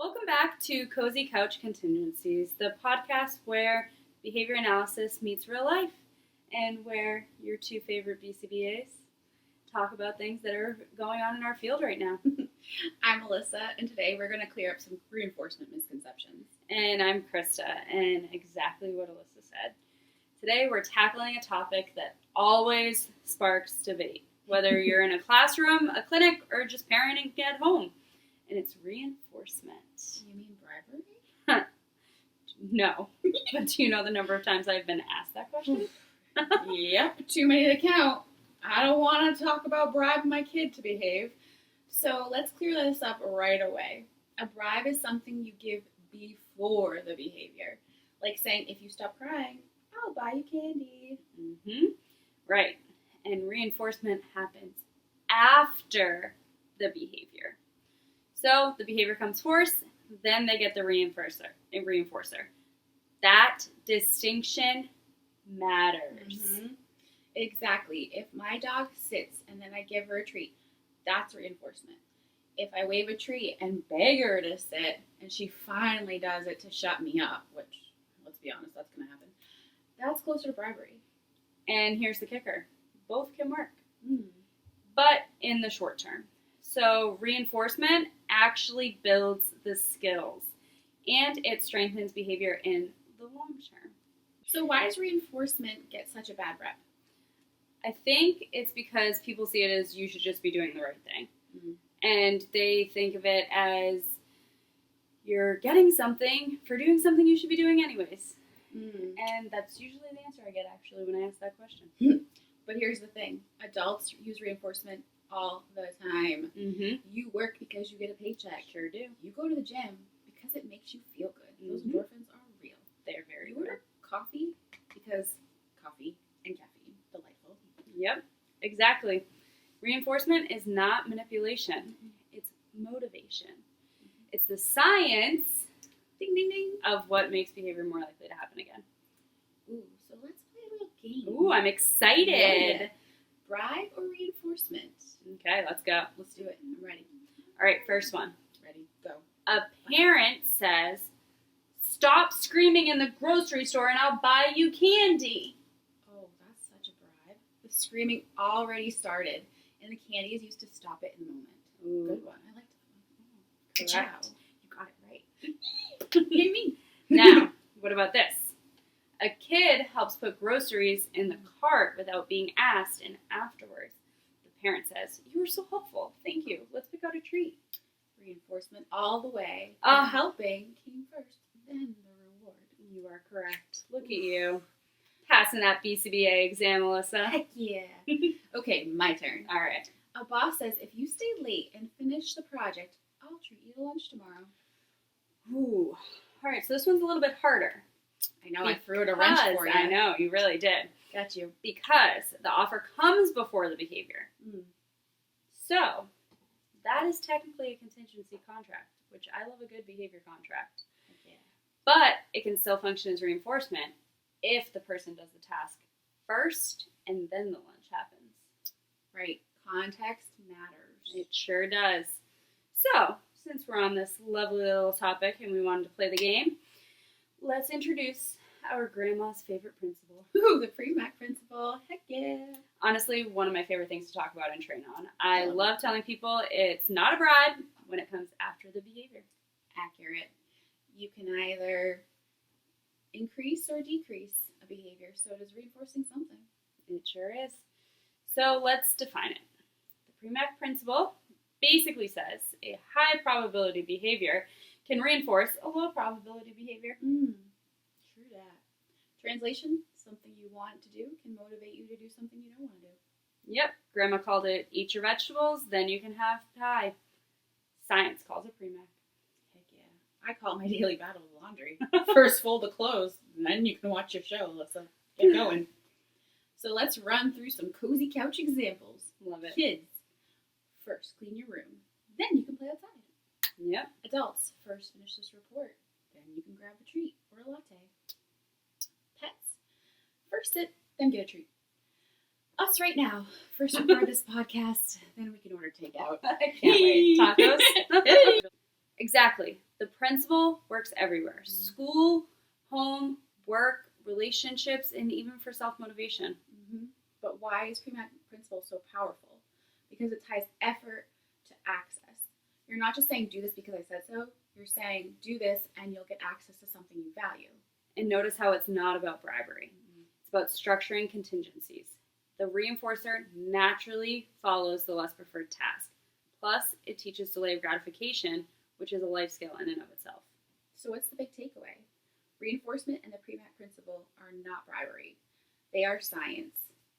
Welcome back to Cozy Couch Contingencies, the podcast where behavior analysis meets real life and where your two favorite BCBAs talk about things that are going on in our field right now. I'm Melissa, and today we're going to clear up some reinforcement misconceptions. And I'm Krista, and exactly what Alyssa said. Today we're tackling a topic that always sparks debate, whether you're in a classroom, a clinic, or just parenting at home. And it's reinforcement. You mean bribery? No. But do you know the number of times I've been asked that question? Yep, too many to count. I don't want to talk about bribing my kid to behave. So let's clear this up right away. A bribe is something you give before the behavior. Like saying, if you stop crying, I'll buy you candy. Mm-hmm. Right. And reinforcement happens after the behavior. So the behavior comes first, then they get the reinforcer. That distinction matters. Mm-hmm. Exactly. If my dog sits and then I give her a treat, that's reinforcement. If I wave a treat and beg her to sit and she finally does it to shut me up, which, let's be honest, that's going to happen, that's closer to bribery. And here's the kicker. Both can work. Mm. But in the short term. So reinforcement actually builds the skills and it strengthens behavior in the long term. So why does reinforcement get such a bad rep? I think it's because people see it as you should just be doing the right thing. Mm-hmm. And they think of it as you're getting something for doing something you should be doing anyways. Mm. And that's usually the answer I get actually when I ask that question. But here's the thing. Adults use reinforcement all the time. Mm-hmm. You work because you get a paycheck. Sure do. You go to the gym because it makes you feel good. Those Mm-hmm. endorphins are real. They're very You good. order coffee because coffee and caffeine, delightful. Yep, exactly. Reinforcement is not manipulation. Mm-hmm. It's motivation. Mm-hmm. It's the science Ding, ding, ding. of what makes behavior more likely to happen again. Ooh, so let's play a little game. Ooh, I'm excited. Yeah. Bribe or reinforcement? Okay, let's go. Let's do it. I'm ready. All right, first one. Ready, go. A parent says, "Stop screaming in the grocery store and I'll buy you candy." Oh, that's such a bribe. The screaming already started, and the candy is used to stop it in the moment. Ooh. Good one. I like that one. Correct. Wow. You got it right. Yay me. Now, what about this? A kid helps put groceries in the cart without being asked, and afterwards, the parent says, "You were so helpful. Thank you. Let's pick out a treat." Reinforcement all the way. Helping came first, then the reward. You are correct. Look at you. Passing that BCBA exam, Melissa. Heck yeah. Okay, my turn. All right. A boss says, if you stay late and finish the project, I'll treat you to lunch tomorrow. Ooh. All right, so this one's a little bit harder. I know, I threw it a wrench for you. I know, you really did. Got you. Because the offer comes before the behavior. Mm. So, that is technically a contingency contract, which I love a good behavior contract. Heck yeah. But it can still function as reinforcement if the person does the task first and then the lunch happens. Right. Context matters. It sure does. So, since we're on this lovely little topic and we wanted to play the game, let's introduce our grandma's favorite principle. Ooh, the pre-Mac principle. Heck yeah. Honestly, one of my favorite things to talk about and train on. I love telling people it's not a bribe when it comes after the behavior. Accurate. You can either increase or decrease a behavior, so it is reinforcing something. It sure is. So let's define it. The Premack principle basically says a high probability behavior can reinforce a low probability behavior. True that. Translation, something you want to do can motivate you to do something you don't want to do. Yep, Grandma called it eat your vegetables, then you can have pie. Science calls it Premack. Heck yeah. I call it my daily battle with laundry. First fold the clothes, and then you can watch your show. Let's get going. So let's run through some cozy couch examples. Love it. Kids, first clean your room, then you can play outside. Yep. Adults, first finish this report, then you can grab a treat or a latte. Pets, first sit, then get a treat. Us right now, first record this podcast, then we can order takeout. I can't wait. Tacos? Exactly. The principle works everywhere. School, home, work, relationships, and even for self-motivation. But why is pre-med principle so powerful? Because it ties effort to access. You're not just saying, do this because I said so. You're saying, do this and you'll get access to something you value. And notice how it's not about bribery. It's about structuring contingencies. The reinforcer naturally follows the less preferred task. Plus, it teaches delayed gratification, which is a life skill in and of itself. So what's the big takeaway? Reinforcement and the pre-med principle are not bribery. They are science.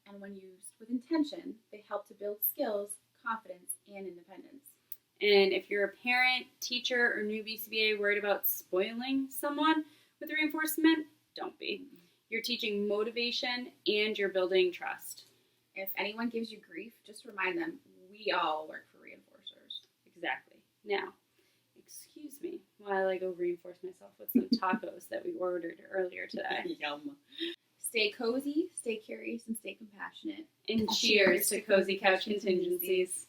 And when used with intention, they help to build skills, confidence, and independence. And if you're a parent, teacher, or new BCBA worried about spoiling someone with reinforcement, don't be. You're teaching motivation and you're building trust. If anyone gives you grief, just remind them, we all work for reinforcers. Exactly. Now, excuse me while I go reinforce myself with some tacos that we ordered earlier today. Yum. Stay cozy, stay curious, and stay compassionate. And cheers to Cozy Couch Contingencies.